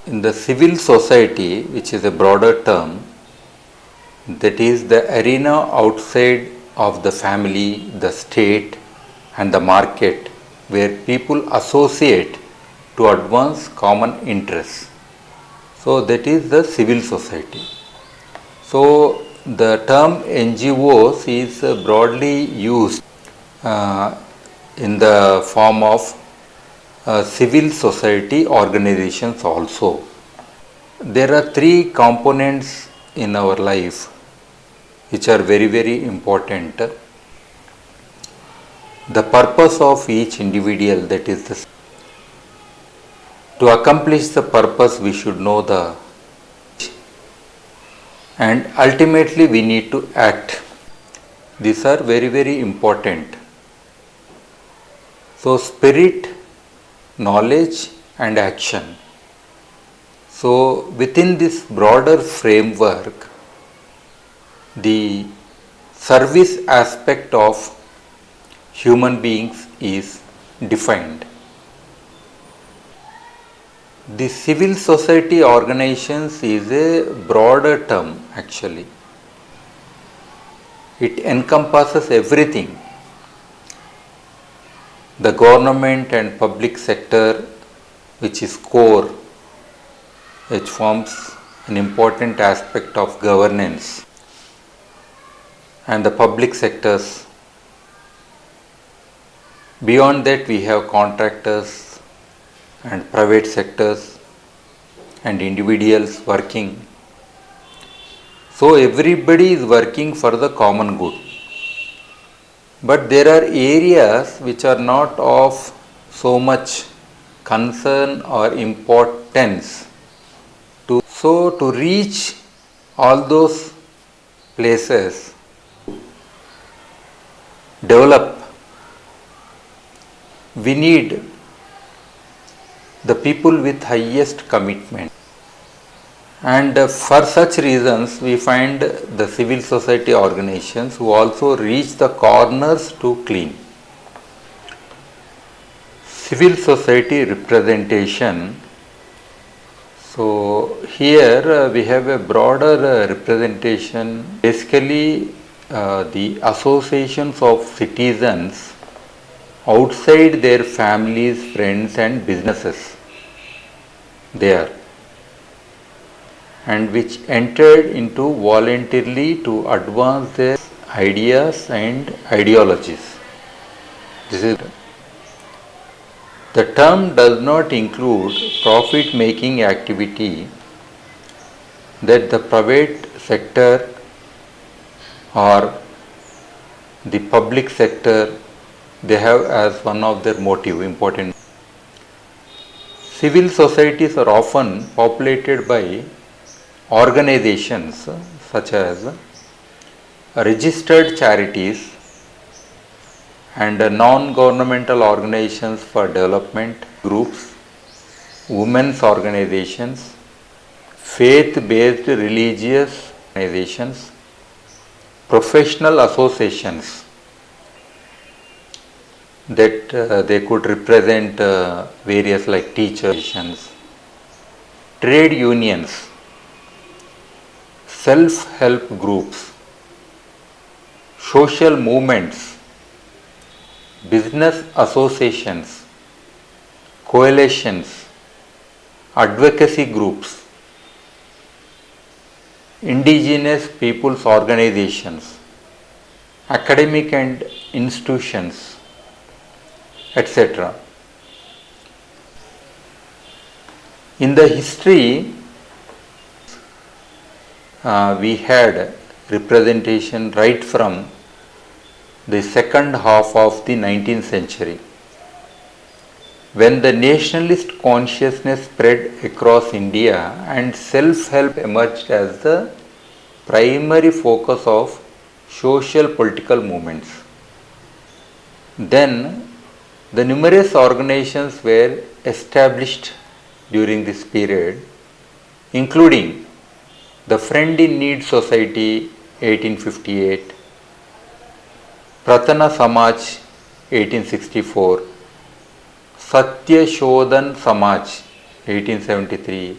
In the civil society, which is a broader term, that is the arena outside of the family, the state, and the market, where people associate to advance common interests. So, that is the civil society. So, the term NGOs is broadly used in the form of civil society organizations also. There are three components in our life which are very, very important. The purpose of each individual, that is to accomplish the purpose we should know the, and ultimately we need to act. These are very, very important. So, spirit, knowledge and action. So, within this broader framework, the service aspect of human beings is defined. The civil society organizations is a broader term actually. It encompasses everything. The government and public sector, which is core, which forms an important aspect of governance, and the public sectors. Beyond that, we have contractors and private sectors and individuals working. So, everybody is working for the common good. But there are areas which are not of so much concern or importance. To reach all those places, develop, we need the people with highest commitment. And for such reasons, we find the civil society organizations who also reach the corners to clean. Civil society representation. So, here we have a broader representation, basically the associations of citizens outside their families, friends and businesses there, and which entered into voluntarily to advance their ideas and ideologies. This is the term does not include profit making activity that the private sector or the public sector they have as one of their motive important. Civil societies are often populated by organizations such as registered charities and non-governmental organizations for development groups, women's organizations, faith-based religious organizations, professional associations that they could represent various like teachers, trade unions, self-help groups, social movements, business associations, coalitions, advocacy groups, indigenous peoples organizations, academic and institutions, etc. In the history, we had representation right from the second half of the 19th century, when the nationalist consciousness spread across India and self-help emerged as the primary focus of social political movements. Then the numerous organizations were established during this period, including the Friend in Need Society 1858, Pratana Samaj 1864, Satya Shodhan Samaj 1873,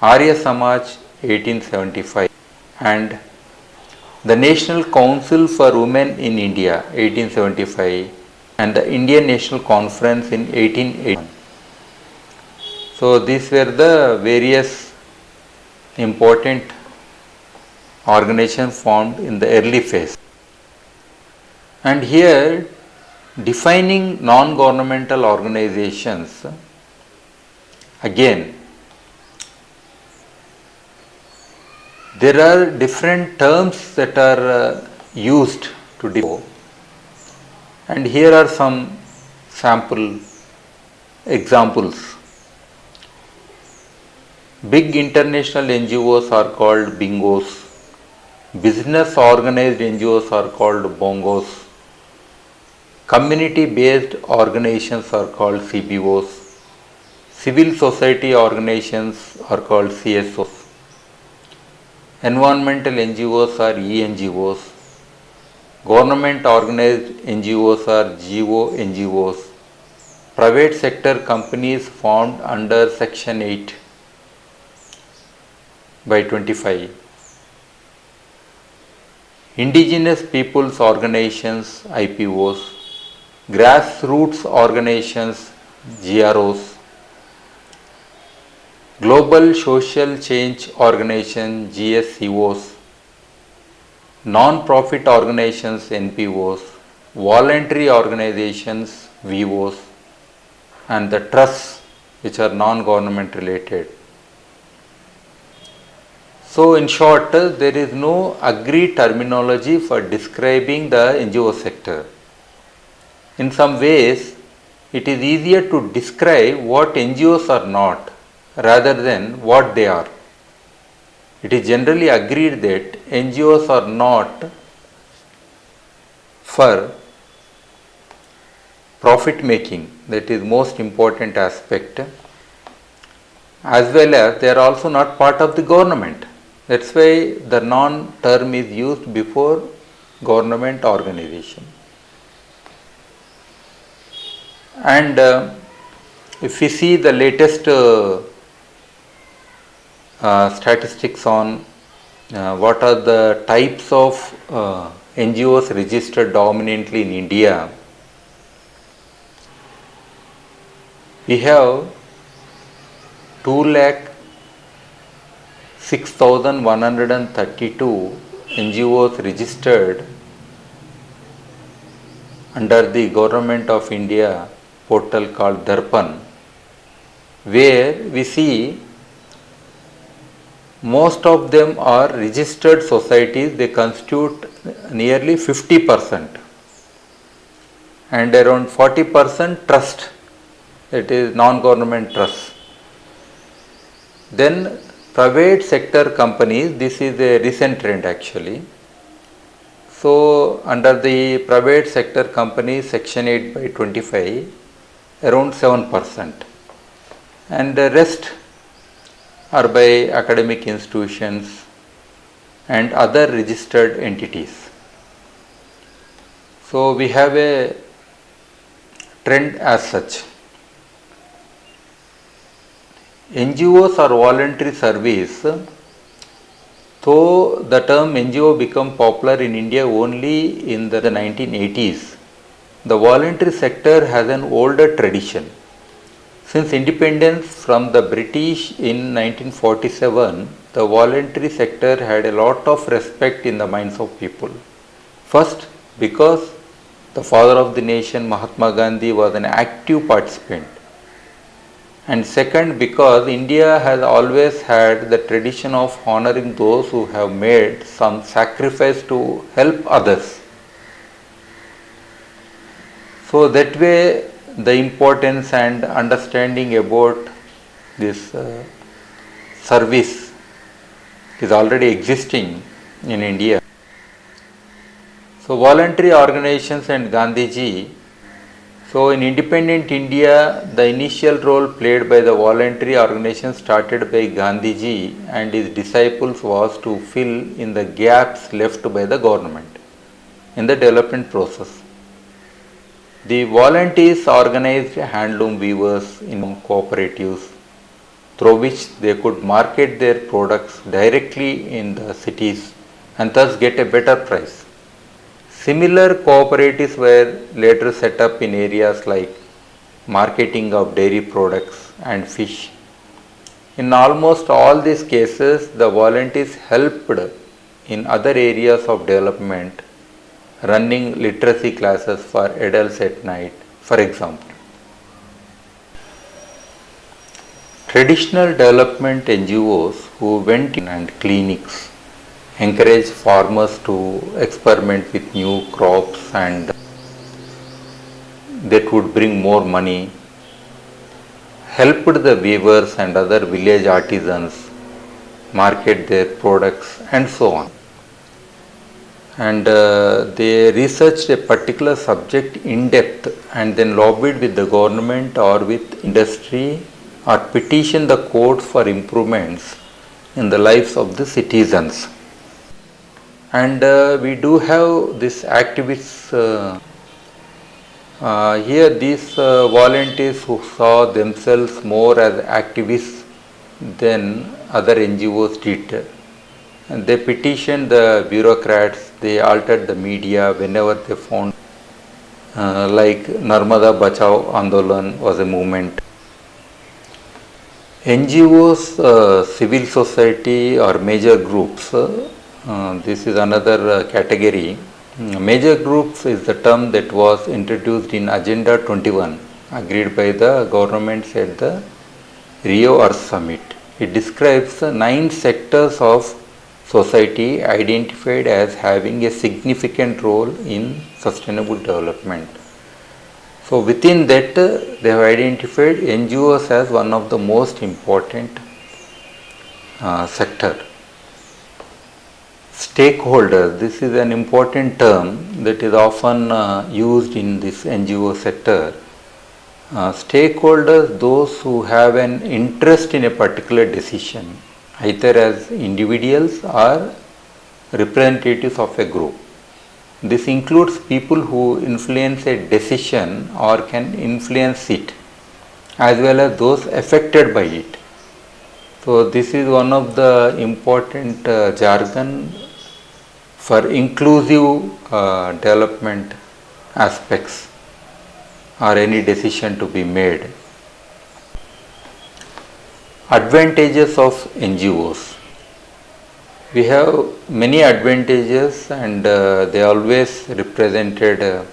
Arya Samaj 1875, and the National Council for Women in India 1875, and the Indian National Conference in 1881. So these were the various important organizations formed in the early phase. And here, defining non-governmental organizations, again, there are different terms that are used to define, and here are some sample examples. Big international NGOs are called bingos. Business organized NGOs are called bongos. Community based organizations are called CBOs. Civil society organizations are called CSOs. Environmental NGOs are ENGOs. Government organized NGOs are GONGOs. Private sector companies formed under Section 8 by 25. Indigenous Peoples Organizations IPOs, Grassroots Organizations GROs, Global Social Change Organization GSCOs, Non-Profit Organizations NPOs, Voluntary Organizations VOs, and the trusts which are non-government related. So in short, there is no agreed terminology for describing the NGO sector. In some ways, it is easier to describe what NGOs are not rather than what they are. It is generally agreed that NGOs are not for profit making, that is most important aspect, as well as they are also not part of the government. That's why the non term is used before government organization. And if we see the latest statistics on what are the types of NGOs registered dominantly in India, we have 2,06,132 NGOs registered under the Government of India portal called Darpan, where we see most of them are registered societies. They constitute nearly 50%, and around 40% trust, that is non-government trusts. Then private sector companies, this is a recent trend actually. So under the private sector companies Section 8 by 25, around 7%, and the rest are by academic institutions and other registered entities. So we have a trend as such. NGOs are voluntary service. Though the term NGO became popular in India only in the 1980s, the voluntary sector has an older tradition. Since independence from the British in 1947, the voluntary sector had a lot of respect in the minds of people. First, because the father of the nation, Mahatma Gandhi, was an active participant. And second, because India has always had the tradition of honoring those who have made some sacrifice to help others. So that way the importance and understanding about this service is already existing in India. So voluntary organizations and Gandhiji. So in independent India, the initial role played by the voluntary organization started by Gandhiji and his disciples was to fill in the gaps left by the government in the development process. The volunteers organized handloom weavers in cooperatives, through which they could market their products directly in the cities and thus get a better price. Similar cooperatives were later set up in areas like marketing of dairy products and fish. In almost all these cases, the volunteers helped in other areas of development, running literacy classes for adults at night, for example. Traditional development NGOs who went in and clinics encouraged farmers to experiment with new crops and that would bring more money, helped the weavers and other village artisans market their products and so on. And they researched a particular subject in depth and then lobbied with the government or with industry or petitioned the courts for improvements in the lives of the citizens. And we do have this activists here, these volunteers who saw themselves more as activists than other NGOs did. And they petitioned the bureaucrats, they altered the media whenever they found, like Narmada Bachao Andolan was a movement. NGOs, civil society or major groups, this is another category. Major groups is the term that was introduced in Agenda 21, agreed by the governments at the Rio Earth Summit. It describes 9 sectors of society identified as having a significant role in sustainable development. So within that, they have identified NGOs as one of the most important sector. Stakeholders, this is an important term that is often used in this NGO sector. Stakeholders, those who have an interest in a particular decision, either as individuals or representatives of a group. This includes people who influence a decision or can influence it, as well as those affected by it. So this is one of the important jargon for inclusive development aspects or any decision to be made. Advantages of NGOs. We have many advantages and they always represented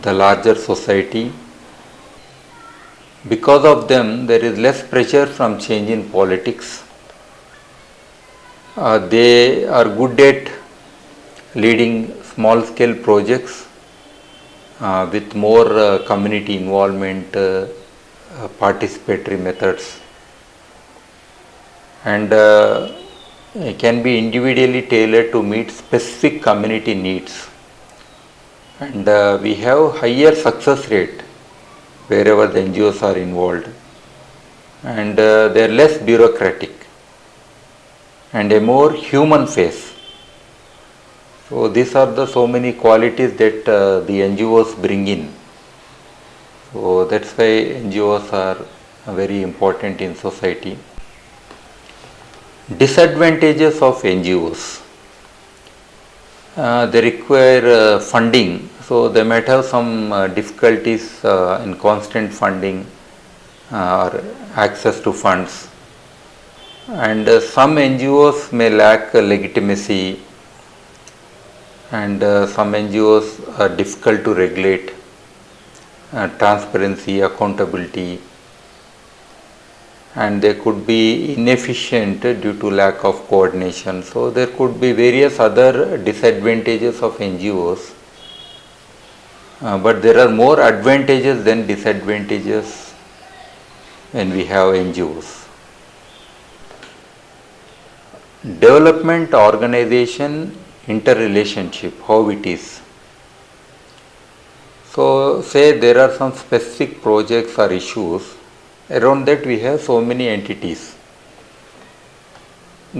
the larger society. Because of them, there is less pressure from change in politics. They are good at leading small scale projects with more community involvement, participatory methods, and can be individually tailored to meet specific community needs. And we have higher success rate wherever the NGOs are involved, and they are less bureaucratic and a more human face. So these are the so many qualities that the NGOs bring in. So that's why NGOs are very important in society. Disadvantages of NGOs. They require funding, so they might have some difficulties in constant funding or access to funds. And some NGOs may lack legitimacy, and some NGOs are difficult to regulate, transparency, accountability, and they could be inefficient due to lack of coordination. So there could be various other disadvantages of NGOs, but there are more advantages than disadvantages when we have NGOs. Development organization interrelationship, how it is. So say there are some specific projects or issues, around that we have so many entities.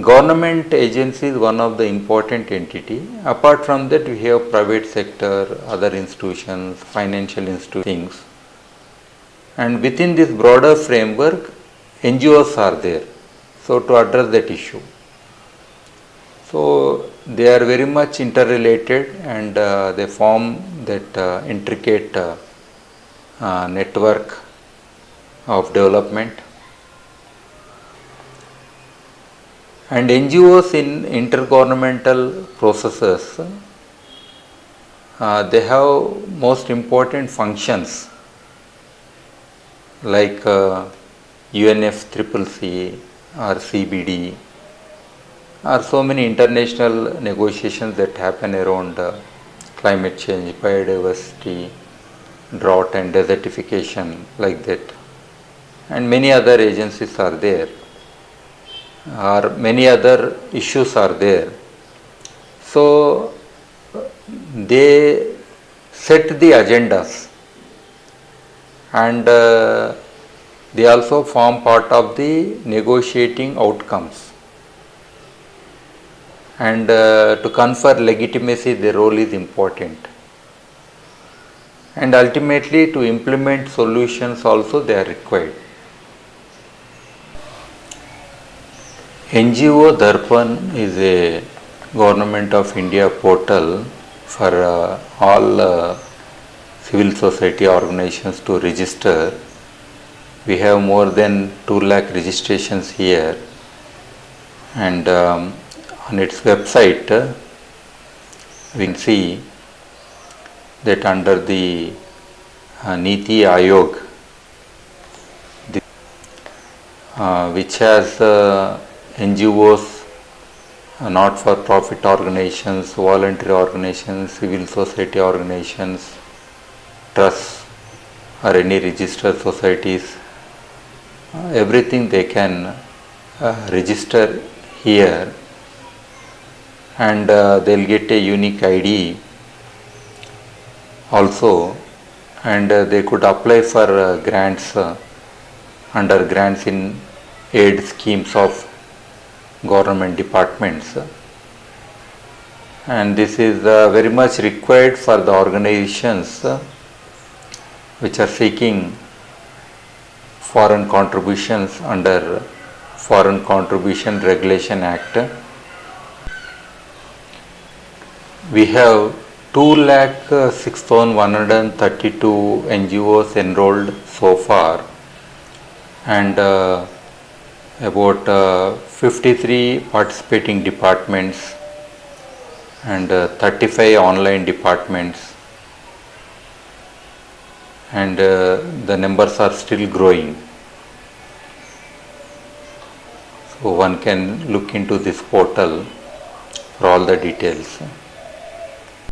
Government agency is one of the important entity. Apart from that, we have private sector, other institutions, financial institutions. And within this broader framework, NGOs are there. So to address that issue. So they are very much interrelated, and they form that intricate network of development. And NGOs in intergovernmental processes, they have most important functions like UNFCCC or CBD, or so many international negotiations that happen around climate change, biodiversity, drought and desertification, like that. And many other agencies are there, or many other issues are there. So they set the agendas, and they also form part of the negotiating outcomes. And to confer legitimacy, their role is important. And ultimately, to implement solutions also, they are required. NGO Darpan is a Government of India portal for all civil society organizations to register. We have more than 2 lakh registrations here, and on its website we can see that under the Niti Ayog, which has NGOs, not-for-profit organizations, voluntary organizations, civil society organizations, trusts, or any registered societies, everything they can register here, and they'll get a unique ID also, and they could apply for grants under grants in aid schemes of government departments, and this is very much required for the organizations which are seeking foreign contributions under Foreign Contribution Regulation Act. We have 2,06,132 NGOs enrolled so far, and about 53 participating departments and 35 online departments, and the numbers are still growing. So one can look into this portal for all the details.